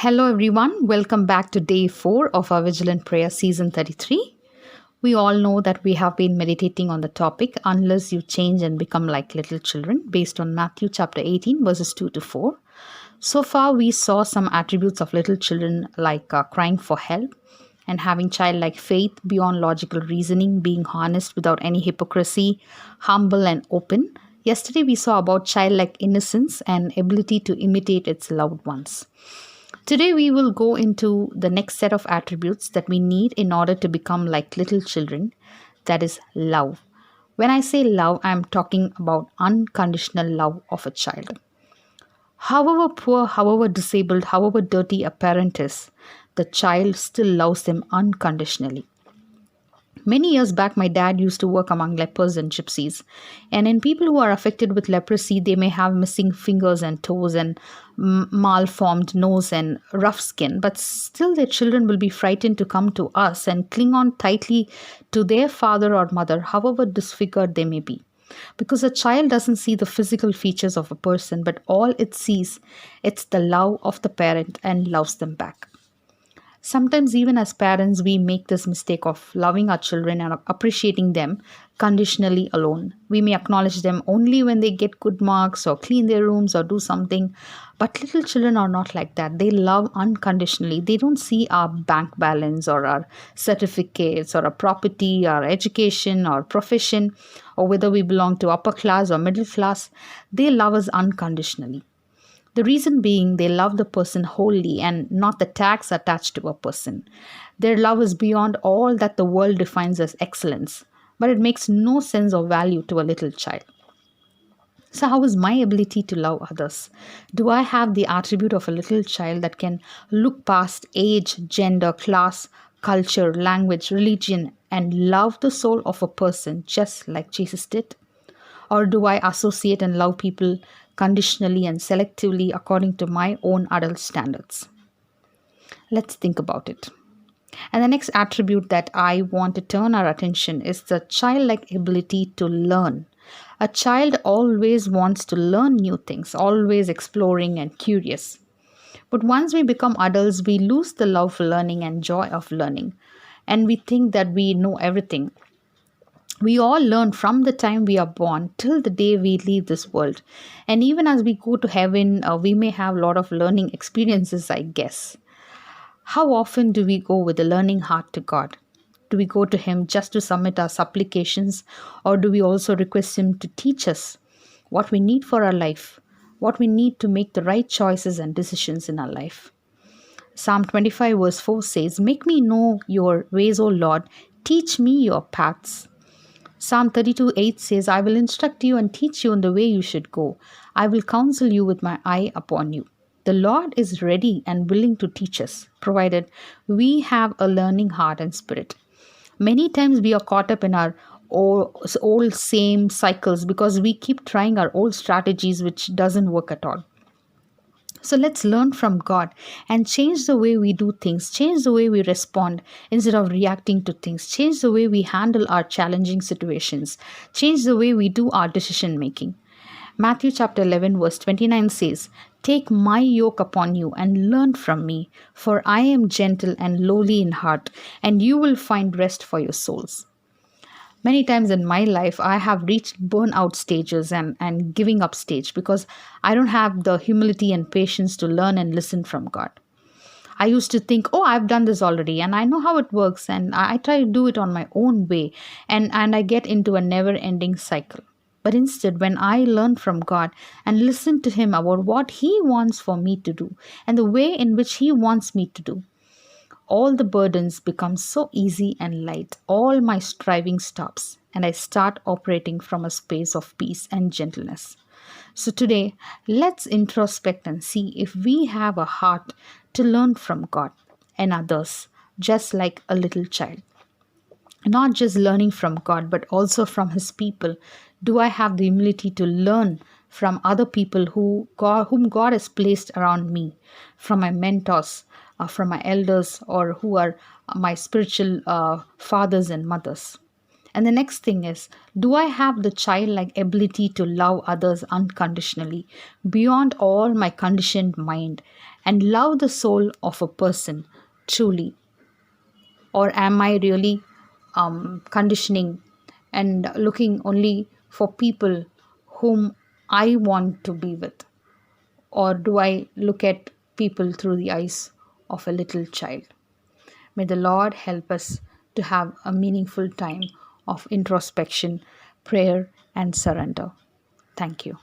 Hello, everyone. Welcome back to day 4 of our Vigilant Prayer season 33. We all know that we have been meditating on the topic, unless you change and become like little children, based on Matthew chapter 18, verses 2 to 4. So far, we saw some attributes of little children like crying for help and having childlike faith beyond logical reasoning, being honest without any hypocrisy, humble and open. Yesterday, we saw about childlike innocence and ability to imitate its loved ones. Today, we will go into the next set of attributes that we need in order to become like little children, that is, love. When I say love, I am talking about unconditional love of a child. However poor, however disabled, however dirty a parent is, the child still loves them unconditionally. Many years back, my dad used to work among lepers and gypsies. And in people who are affected with leprosy, they may have missing fingers and toes and malformed nose and rough skin, but still their children will be frightened to come to us and cling on tightly to their father or mother, however disfigured they may be. Because a child doesn't see the physical features of a person, but all it sees, it's the love of the parent and loves them back. Sometimes, even as parents, we make this mistake of loving our children and appreciating them conditionally alone. We may acknowledge them only when they get good marks or clean their rooms or do something. But little children are not like that. They love unconditionally. They don't see our bank balance or our certificates or our property, our education or profession, or whether we belong to upper class or middle class. They love us unconditionally. The reason being, they love the person wholly and not the tags attached to a person. Their love is beyond all that the world defines as excellence, but it makes no sense or value to a little child. So, how is my ability to love others? Do I have the attribute of a little child that can look past age, gender, class, culture, language, religion, and love the soul of a person just like Jesus did? Or do I associate and love people conditionally and selectively according to my own adult standards? Let's think about it. And the next attribute that I want to turn our attention is the childlike ability to learn. A child always wants to learn new things, always exploring and curious. But once we become adults, we lose the love for learning and joy of learning. And we think that we know everything. We all learn from the time we are born till the day we leave this world. And even as we go to heaven, we may have a lot of learning experiences, I guess. How often do we go with a learning heart to God? Do we go to Him just to submit our supplications, or do we also request Him to teach us what we need for our life, what we need to make the right choices and decisions in our life? Psalm 25 verse 4 says, "Make me know your ways, O Lord, teach me your paths." Psalm 32:8 says, "I will instruct you and teach you in the way you should go. I will counsel you with my eye upon you." The Lord is ready and willing to teach us, provided we have a learning heart and spirit. Many times we are caught up in our old same cycles because we keep trying our old strategies, which doesn't work at all. So let's learn from God and change the way we do things, change the way we respond instead of reacting to things, change the way we handle our challenging situations, change the way we do our decision making. Matthew chapter 11 verse 29 says, "Take my yoke upon you and learn from me, for I am gentle and lowly in heart, and you will find rest for your souls." Many times in my life, I have reached burnout stages and giving up stage because I don't have the humility and patience to learn and listen from God. I used to think, oh, I've done this already and I know how it works, and I try to do it on my own way, and I get into a never ending cycle. But instead, when I learn from God and listen to Him about what He wants for me to do and the way in which He wants me to do, all the burdens become so easy and light. All my striving stops, and I start operating from a space of peace and gentleness. So today, let's introspect and see if we have a heart to learn from God and others, just like a little child. Not just learning from God, but also from His people. Do I have the humility to learn from other people whom God has placed around me, from my mentors, from my elders, or who are my spiritual fathers and mothers? And the next thing is, do I have the childlike ability to love others unconditionally, beyond all my conditioned mind, and love the soul of a person truly? Or am I really conditioning and looking only for people whom I want to be with? Or do I look at people through the eyes of a little child? May the Lord help us to have a meaningful time of introspection, prayer, and surrender. Thank you.